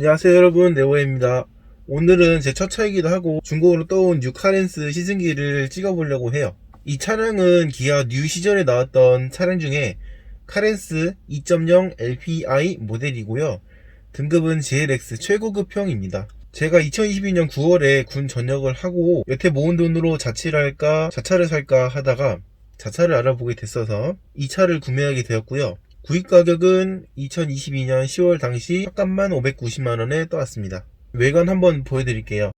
안녕하세요 여러분, 네오입니다. 오늘은 제 첫 차이기도 하고 중고로 떠온 뉴 카렌스 시승기를 찍어보려고 해요. 이 차량은 기아 뉴 시절에 나왔던 차량 중에 카렌스 2.0 LPI 모델이고요. 등급은 GLX 최고급형입니다. 제가 2022년 9월에 군 전역을 하고 여태 모은 돈으로 자취를 할까 자차를 살까 하다가 자차를 알아보게 됐어서 이 차를 구매하게 되었고요. 구입 가격은 2022년 10월 당시 삭감만 590만원에 떠왔습니다. 외관 한번 보여드릴게요.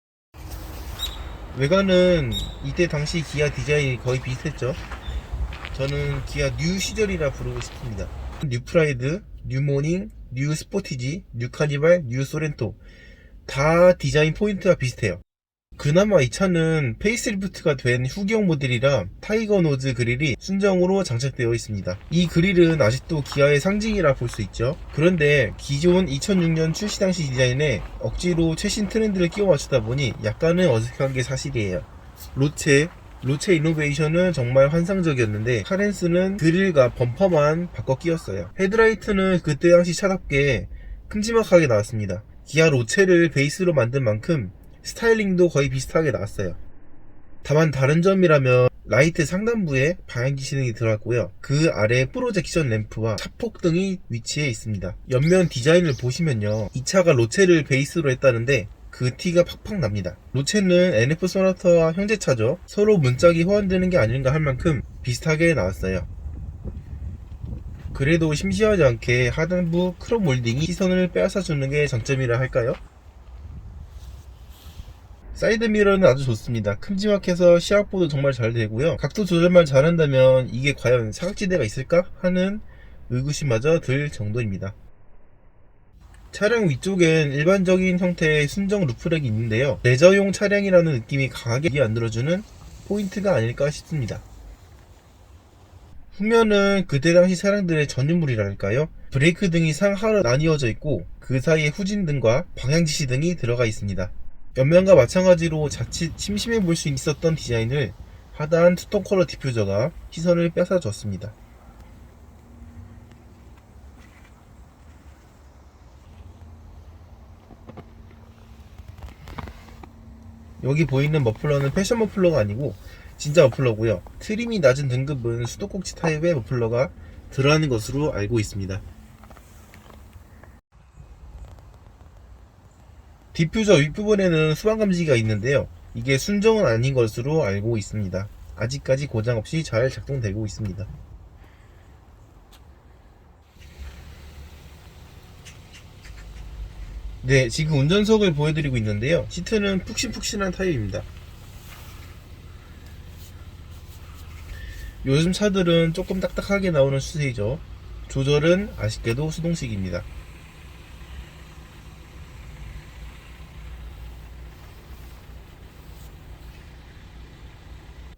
외관은 이때 당시 기아 디자인이 거의 비슷했죠. 저는 기아 뉴 시절이라 부르고 싶습니다. 뉴 프라이드, 뉴 모닝, 뉴 스포티지, 뉴 카니발, 뉴 소렌토 다 디자인 포인트가 비슷해요. 그나마 이 차는 페이스리프트가 된 후기형 모델이라 타이거 노즈 그릴이 순정으로 장착되어 있습니다. 이 그릴은 아직도 기아의 상징이라 볼 수 있죠. 그런데 기존 2006년 출시 당시 디자인에 억지로 최신 트렌드를 끼워 맞추다 보니 약간은 어색한 게 사실이에요. 로체 이노베이션은 정말 환상적이었는데 카렌스는 그릴과 범퍼만 바꿔 끼웠어요. 헤드라이트는 그때 당시 차답게 큼지막하게 나왔습니다. 기아 로체를 베이스로 만든 만큼 스타일링도 거의 비슷하게 나왔어요. 다만 다른 점이라면 라이트 상단부에 방향지시등이 들어갔고요. 그 아래 프로젝션 램프와 차폭등이 위치해 있습니다. 옆면 디자인을 보시면요, 이 차가 로체를 베이스로 했다는데 그 티가 팍팍 납니다. 로체는 NF 소나타와 형제차죠. 서로 문짝이 호환되는 게 아닌가 할 만큼 비슷하게 나왔어요. 그래도 심심하지 않게 하단부 크롬 몰딩이 시선을 빼앗아주는 게 장점이라 할까요? 사이드미러는 아주 좋습니다. 큼지막해서 시야보도 정말 잘 되고요. 각도 조절만 잘한다면 이게 과연 사각지대가 있을까 하는 의구심마저 들 정도입니다. 차량 위쪽엔 일반적인 형태의 순정 루프렉이 있는데요, 레저용 차량이라는 느낌이 강하게 만들어주는 포인트가 아닐까 싶습니다. 후면은 그때 당시 차량들의 전유물이랄까요? 브레이크 등이 상하로 나뉘어져 있고 그 사이에 후진등과 방향지시등이 들어가 있습니다. 옆면과 마찬가지로 자칫 심심해 볼 수 있었던 디자인을 하단 투톤 컬러 디퓨저가 시선을 뺏어줬습니다. 여기 보이는 머플러는 패션 머플러가 아니고 진짜 머플러고요. 트림이 낮은 등급은 수도꼭지 타입의 머플러가 들어가는 것으로 알고 있습니다. 디퓨저 윗부분에는 수방 감지기가 있는데요, 이게 순정은 아닌 것으로 알고 있습니다. 아직까지 고장 없이 잘 작동되고 있습니다. 네, 지금 운전석을 보여드리고 있는데요, 시트는 푹신푹신한 타입입니다. 요즘 차들은 조금 딱딱하게 나오는 추세이죠. 조절은 아쉽게도 수동식입니다.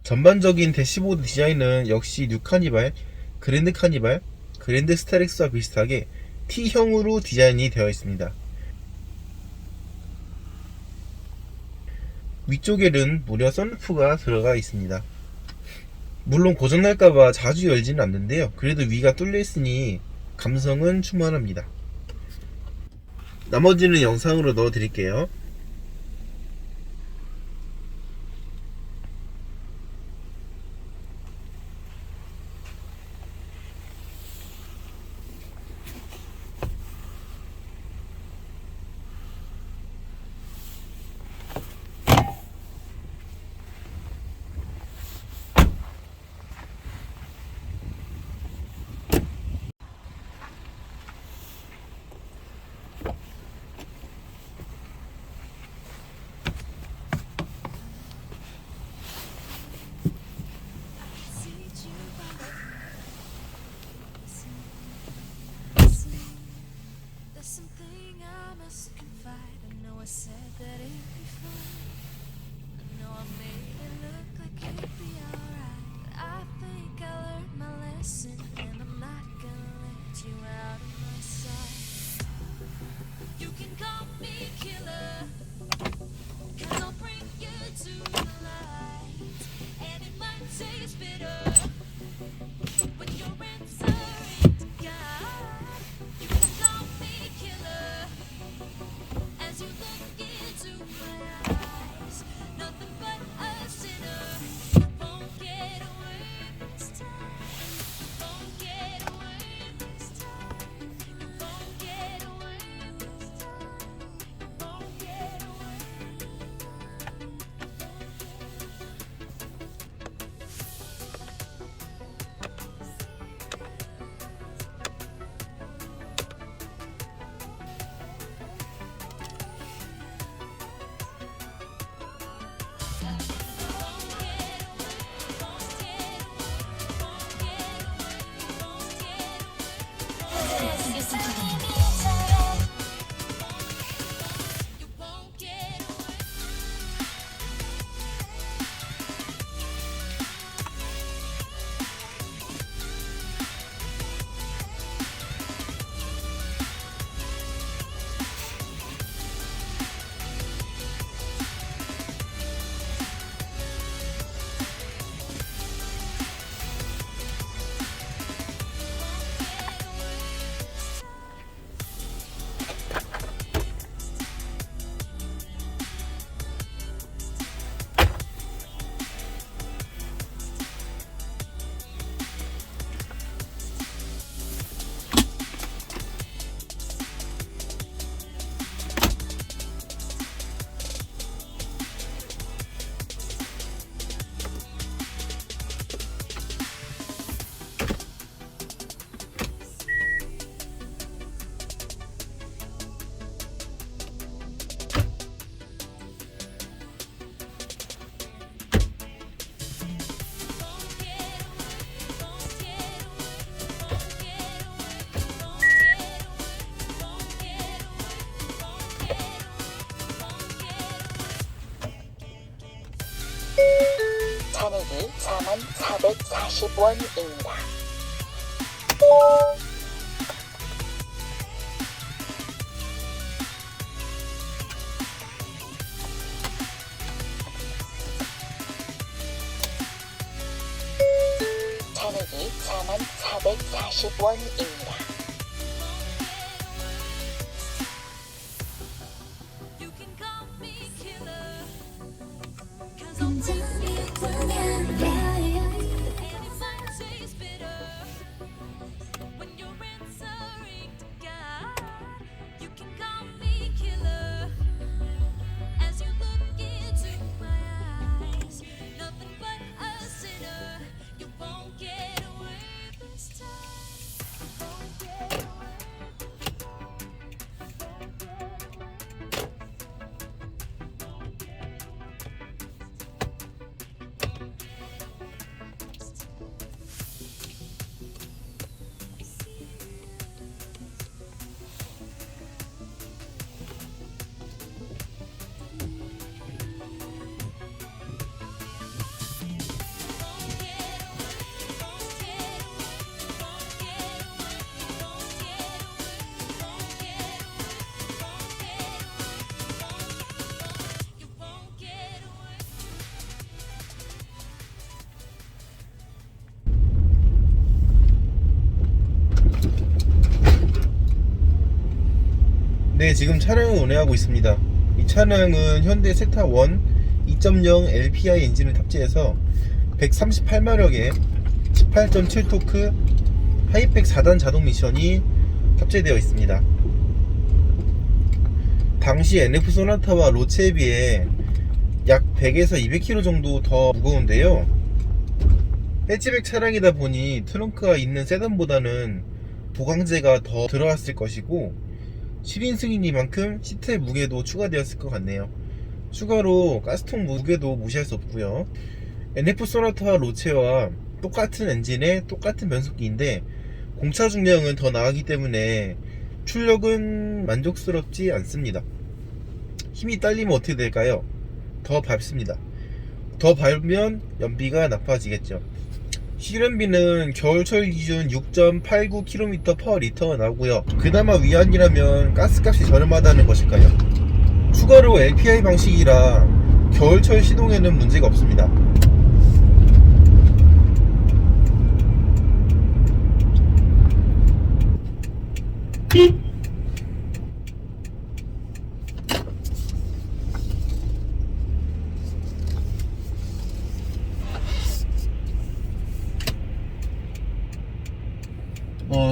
전반적인 대시보드 디자인은 역시 뉴 카니발, 그랜드 카니발, 그랜드 스타렉스와 비슷하게 T형으로 디자인이 되어 있습니다. 위쪽에는 무려 선루프가 들어가 있습니다. 물론 고장날까봐 자주 열지는 않는데요, 그래도 위가 뚫려 있으니 감성은 충만합니다. 나머지는 영상으로 넣어 드릴게요. Something I must confide. I know I said that it'd be fun. I know I made it look like it'd be alright. But I think I learned my lesson, and I'm not gonna let you out of my sight. You can call me killer, 'cause I'll bring you to the light. And it might taste bitter, but your answer ain't to God. You can call me killer. 44,440원입니다. 잔액이 44,440원입니다. You can call me killer, 'cause I'm really and it might taste bitter when you're answering to God. You can call me killer as you look into my eyes. Nothing but a sinner. You won't get away this time. You won't get away. 네, 지금 차량을 운행하고 있습니다. 이 차량은 현대 세타1 2.0 LPI 엔진을 탑재해서 138마력의 18.7토크 하이팩 4단 자동 미션이 탑재되어 있습니다. 당시 NF 소나타와 로체에 비해 약 100에서 200kg 정도 더 무거운데요. 해치백 차량이다 보니 트렁크가 있는 세단보다는 보강재가 더 들어갔을 것이고 7인 승인이만큼 시트의 무게도 추가되었을 것 같네요. 추가로 가스통 무게도 무시할 수 없고요. NF 소나타와 로체와 똑같은 엔진에 똑같은 변속기인데 공차 중량은 더 나가기 때문에 출력은 만족스럽지 않습니다. 힘이 딸리면 어떻게 될까요? 더 밟습니다. 더 밟으면 연비가 나빠지겠죠. 실연비는 겨울철 기준 6.89km/L 나오고요. 그나마 위안이라면 가스값이 저렴하다는 것일까요? 추가로 LPI 방식이라 겨울철 시동에는 문제가 없습니다.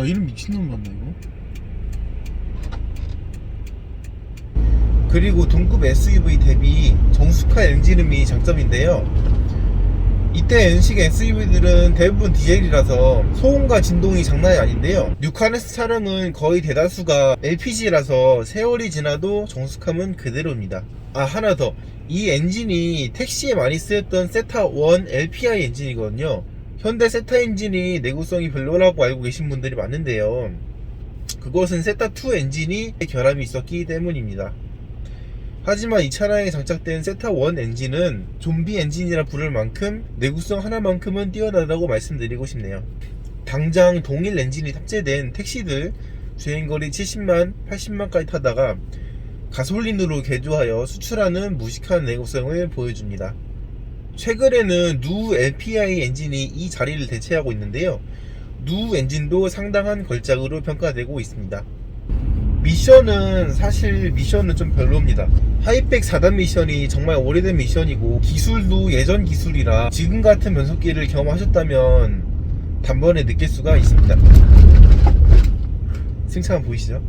이름 미친놈 맞나 이거? 그리고 동급 SUV 대비 정수카 엔진음이 장점인데요. 이때 N식 SUV들은 대부분 디젤이라서 소음과 진동이 장난이 아닌데요. 뉴카네스 차량은 거의 대다수가 LPG라서 세월이 지나도 정수감은 그대로입니다. 하나 더, 이 엔진이 택시에 많이 쓰였던 세타1 LPI 엔진이거든요. 현대 세타 엔진이 내구성이 별로라고 알고 계신 분들이 많은데요. 그것은 세타2 엔진이 결함이 있었기 때문입니다. 하지만 이 차량에 장착된 세타1 엔진은 좀비 엔진이라 부를 만큼 내구성 하나만큼은 뛰어나다고 말씀드리고 싶네요. 당장 동일 엔진이 탑재된 택시들 주행거리 70만, 80만까지 타다가 가솔린으로 개조하여 수출하는 무식한 내구성을 보여줍니다. 최근에는 누 LPI 엔진이 이 자리를 대체하고 있는데요. 누 엔진도 상당한 걸작으로 평가되고 있습니다. 미션은 좀 별로입니다. 하이팩 4단 미션이 정말 오래된 미션이고 기술도 예전 기술이라 지금 같은 변속기를 경험하셨다면 단번에 느낄 수가 있습니다. 승차감 보이시죠?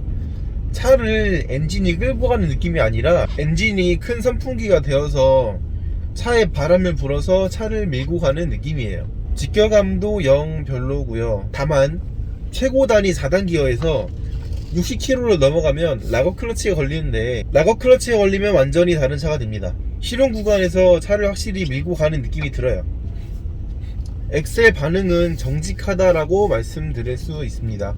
차를 엔진이 끌고 가는 느낌이 아니라 엔진이 큰 선풍기가 되어서 차에 바람을 불어서 차를 밀고 가는 느낌이에요. 직결감도 영 별로고요. 다만 최고 단위 4단 기어에서 60km로 넘어가면 락어 클러치가 걸리는데 락어 클러치가 걸리면 완전히 다른 차가 됩니다. 실용 구간에서 차를 확실히 밀고 가는 느낌이 들어요. 엑셀 반응은 정직하다라고 말씀드릴 수 있습니다.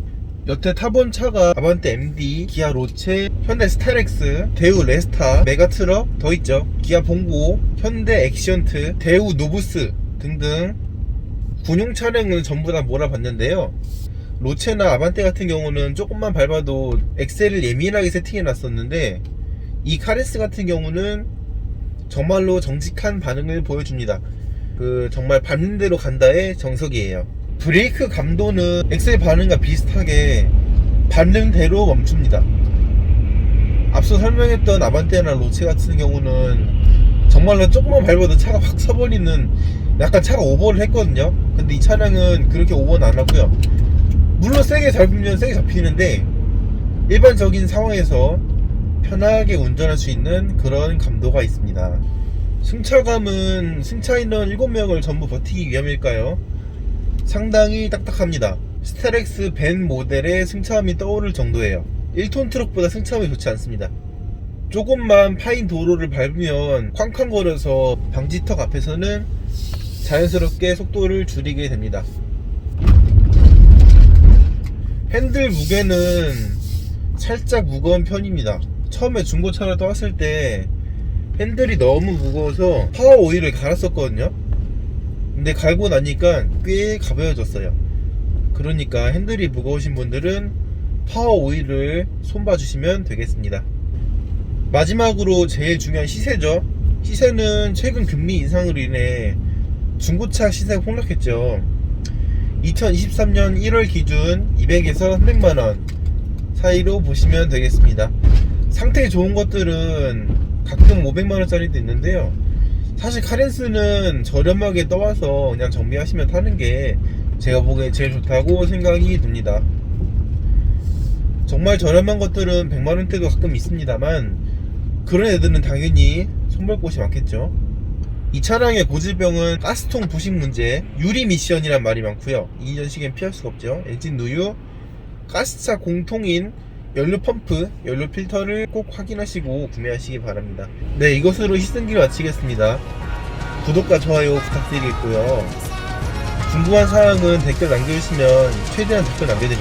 여태 타본 차가 아반떼 MD, 기아 로체, 현대 스타렉스, 대우 레스타, 메가트럭 더 있죠. 기아 봉고, 현대 액션트, 대우 노브스 등등 군용 차량은 전부 다 몰아봤는데요. 로체나 아반떼 같은 경우는 조금만 밟아도 엑셀을 예민하게 세팅해 놨었는데, 이 카렌스 같은 경우는 정말로 정직한 반응을 보여줍니다. 정말 밟는 대로 간다의 정석이에요. 브레이크 감도는 엑셀 반응과 비슷하게 밟는 대로 멈춥니다. 앞서 설명했던 아반떼나 로체 같은 경우는 정말로 조금만 밟아도 차가 확 서버리는, 약간 차가 오버를 했거든요. 근데 이 차량은 그렇게 오버는 안 하고요. 물론 세게 잡으면 세게 잡히는데 일반적인 상황에서 편하게 운전할 수 있는 그런 감도가 있습니다. 승차감은 승차 인원 7명을 전부 버티기 위함일까요? 상당히 딱딱합니다. 스타렉스 벤 모델의 승차감이 떠오를 정도예요. 1톤 트럭보다 승차감이 좋지 않습니다. 조금만 파인 도로를 밟으면 쾅쾅거려서 방지턱 앞에서는 자연스럽게 속도를 줄이게 됩니다. 핸들 무게는 살짝 무거운 편입니다. 처음에 중고차를 떠왔을 때 핸들이 너무 무거워서 파워 오일을 갈았었거든요. 근데 갈고 나니까 꽤 가벼워졌어요. 그러니까 핸들이 무거우신 분들은 파워 오일을 손봐 주시면 되겠습니다. 마지막으로 제일 중요한 시세죠. 시세는 최근 금리 인상으로 인해 중고차 시세가 폭락했죠. 2023년 1월 기준 200에서 300만원 사이로 보시면 되겠습니다. 상태 좋은 것들은 가끔 500만원짜리도 있는데요. 사실 카렌스는 저렴하게 떠와서 그냥 정비하시면 타는 게 제가 보기에 제일 좋다고 생각이 듭니다. 정말 저렴한 것들은 100만원대도 가끔 있습니다만 그런 애들은 당연히 손볼 곳이 많겠죠. 이 차량의 고질병은 가스통 부식 문제, 유리 미션이란 말이 많고요. 이전식엔 피할 수가 없죠. 엔진 누유, 가스차 공통인 연료 펌프, 연료 필터를 꼭 확인하시고 구매하시기 바랍니다. 네, 이것으로 시승기를 마치겠습니다. 구독과 좋아요 부탁드리겠고요. 궁금한 사항은 댓글 남겨주시면 최대한 댓글 남겨드릴게요.